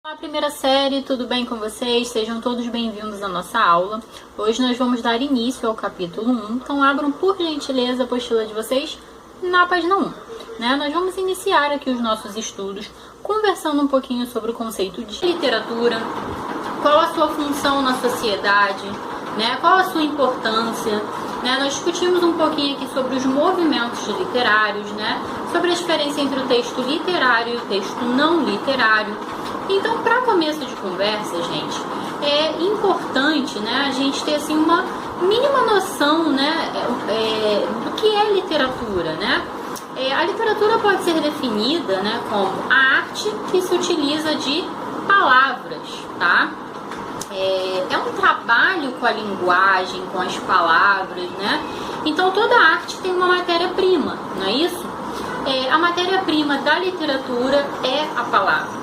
Olá, primeira série, tudo bem com vocês? Sejam todos bem-vindos à nossa aula. Hoje nós vamos dar início ao capítulo 1, então abram por gentileza a apostila de vocês na página 1. Nós vamos iniciar aqui os nossos estudos conversando um pouquinho sobre o conceito de literatura, qual a sua função na sociedade, qual a sua importância. Nós discutimos um pouquinho aqui sobre os movimentos literários, sobre a diferença entre o texto literário e o texto não literário. Então, para começo de conversa, gente, é importante, a gente ter assim uma mínima noção, do que é literatura, A literatura pode ser definida, como a arte que se utiliza de palavras, tá? É um trabalho com a linguagem, com as palavras, Então, toda arte tem uma matéria-prima, não é isso? A matéria-prima da literatura é a palavra.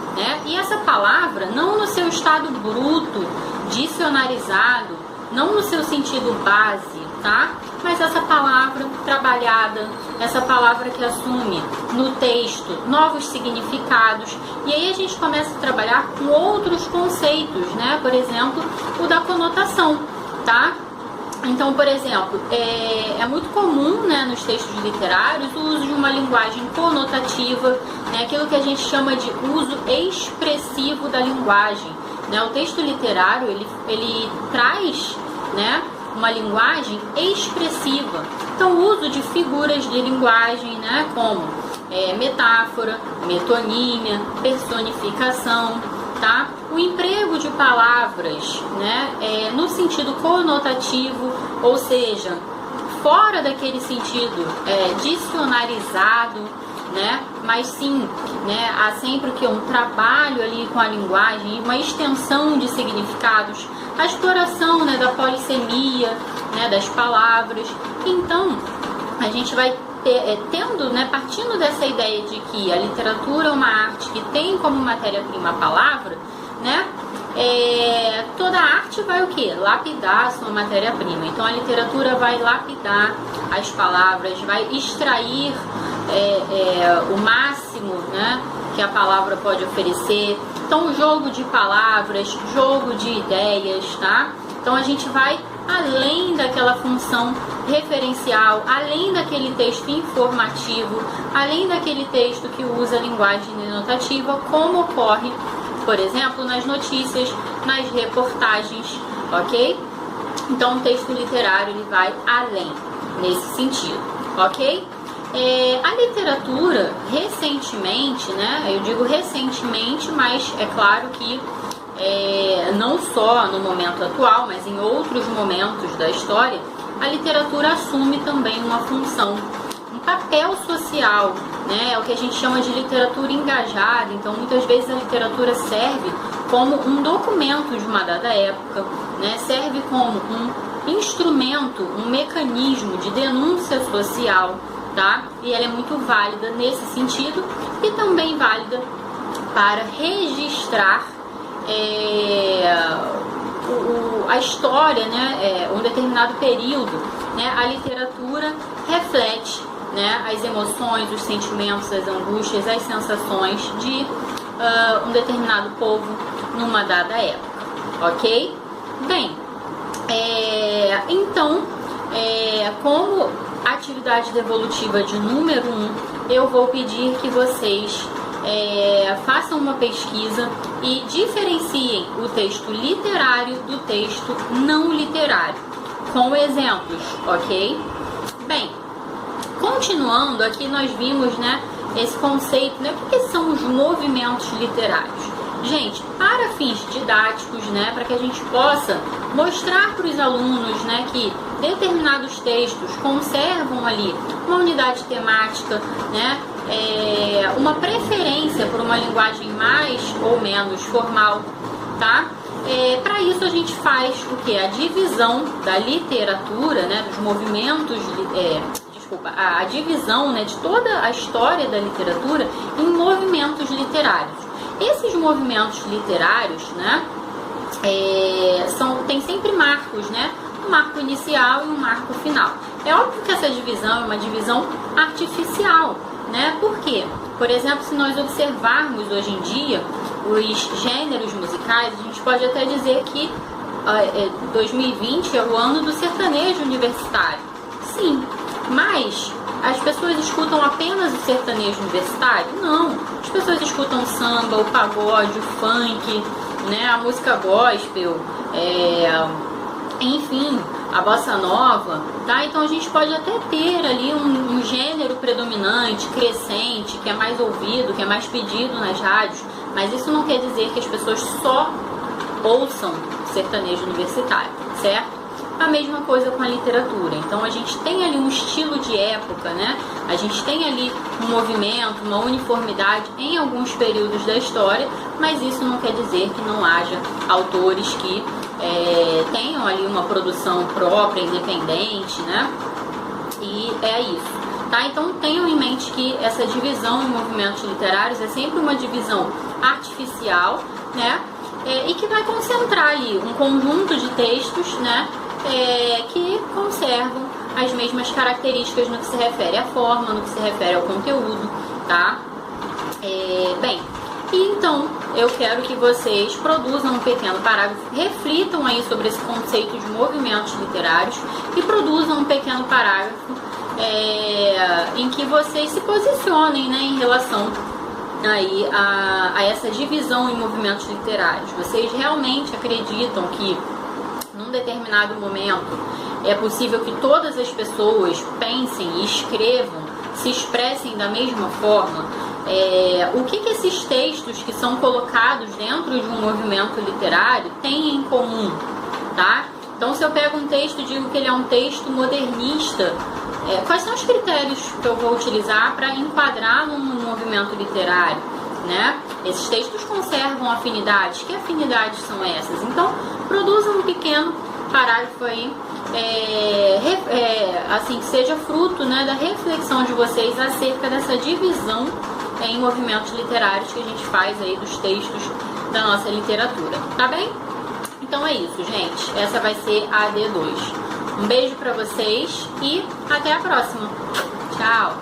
E essa palavra, não no seu estado bruto, dicionarizado, não no seu sentido base, tá? Mas essa palavra trabalhada, essa palavra que assume no texto novos significados. E aí a gente começa a trabalhar com outros conceitos, Por exemplo, o da conotação, tá? Então, por exemplo, é muito comum, nos textos literários o uso de uma linguagem conotativa, aquilo que a gente chama de uso expressivo da linguagem. O texto literário, ele traz, uma linguagem expressiva. Então, o uso de figuras de linguagem, como metáfora, metonímia, personificação, tá? O emprego de palavras, no sentido conotativo, ou seja, fora daquele sentido dicionarizado, mas sim, há sempre que um trabalho ali com a linguagem, uma extensão de significados, a exploração, da polissemia, das palavras. Então, a gente vai partindo dessa ideia de que a literatura é uma arte que tem como matéria-prima a palavra, toda arte vai o quê? Lapidar a sua matéria-prima. Então a literatura vai lapidar as palavras, vai extrair o máximo, que a palavra pode oferecer. Então, jogo de palavras, jogo de ideias, tá? Então a gente vai além daquela função referencial, além daquele texto informativo, além daquele texto que usa a linguagem denotativa, como ocorre, por exemplo, nas notícias, nas reportagens, ok? Então, o texto literário ele vai além nesse sentido, ok? A literatura, recentemente, eu digo recentemente, mas é claro que não só no momento atual, mas em outros momentos da história, a literatura assume também uma função, um papel social, É o que a gente chama de literatura engajada. Então, muitas vezes a literatura serve como um documento de uma dada época, Serve como um instrumento, um mecanismo de denúncia social, tá? E ela é muito válida nesse sentido e também válida para registrar a história, um determinado período, A literatura reflete, as emoções, os sentimentos, as angústias, as sensações de um determinado povo numa dada época, ok? Bem, então, como atividade devolutiva de número 1, eu vou pedir que vocês façam uma pesquisa e diferenciem o texto literário do texto não literário, com exemplos, ok? Bem, continuando, aqui nós vimos, esse conceito, o que são os movimentos literários? Gente, para fins didáticos, para que a gente possa mostrar para os alunos, que determinados textos conservam ali uma unidade temática, uma preferência por uma linguagem mais ou menos formal, tá? Para isso a gente faz o que? A divisão da literatura, dos movimentos, a divisão, de toda a história da literatura em movimentos literários. Esses movimentos literários, tem sempre marcos, um marco inicial e um marco final. É óbvio que essa divisão é uma divisão artificial, Por quê? Por exemplo, se nós observarmos hoje em dia os gêneros musicais, a gente pode até dizer que 2020 é o ano do sertanejo universitário. Sim, mas as pessoas escutam apenas o sertanejo universitário? Não. As pessoas escutam o samba, o pagode, o funk, né, a música gospel, enfim, a bossa nova, tá? Então a gente pode até ter ali um gênero predominante, crescente, que é mais ouvido, que é mais pedido nas rádios, mas isso não quer dizer que as pessoas só ouçam sertanejo universitário, certo? A mesma coisa com a literatura. Então a gente tem ali um estilo de época, né? A gente tem ali um movimento, uma uniformidade em alguns períodos da história, mas isso não quer dizer que não haja autores que tenham ali uma produção própria, independente, né? E é isso, tá? Então tenham em mente que essa divisão em movimentos literários é sempre uma divisão artificial, né? E que vai concentrar ali um conjunto de textos, né? Que conservam as mesmas características no que se refere à forma, no que se refere ao conteúdo, tá? Bem, então eu quero que vocês produzam um pequeno parágrafo, reflitam aí sobre esse conceito de movimentos literários e produzam um pequeno parágrafo em que vocês se posicionem, né, em relação aí a essa divisão em movimentos literários. Vocês realmente acreditam que num determinado momento é possível que todas as pessoas pensem e escrevam, se expressem da mesma forma? O que esses textos que são colocados dentro de um movimento literário têm em comum, tá? Então, se eu pego um texto e digo que ele é um texto modernista, quais são os critérios que eu vou utilizar para enquadrar num movimento literário, né? Esses textos conservam afinidades. Que afinidades são essas? Então, produzam um pequeno parágrafo aí, assim, que seja fruto, né, da reflexão de vocês acerca dessa divisão em movimentos literários que a gente faz aí dos textos da nossa literatura, tá bem? Então é isso, gente. Essa vai ser a AD2. Um beijo pra vocês e até a próxima. Tchau!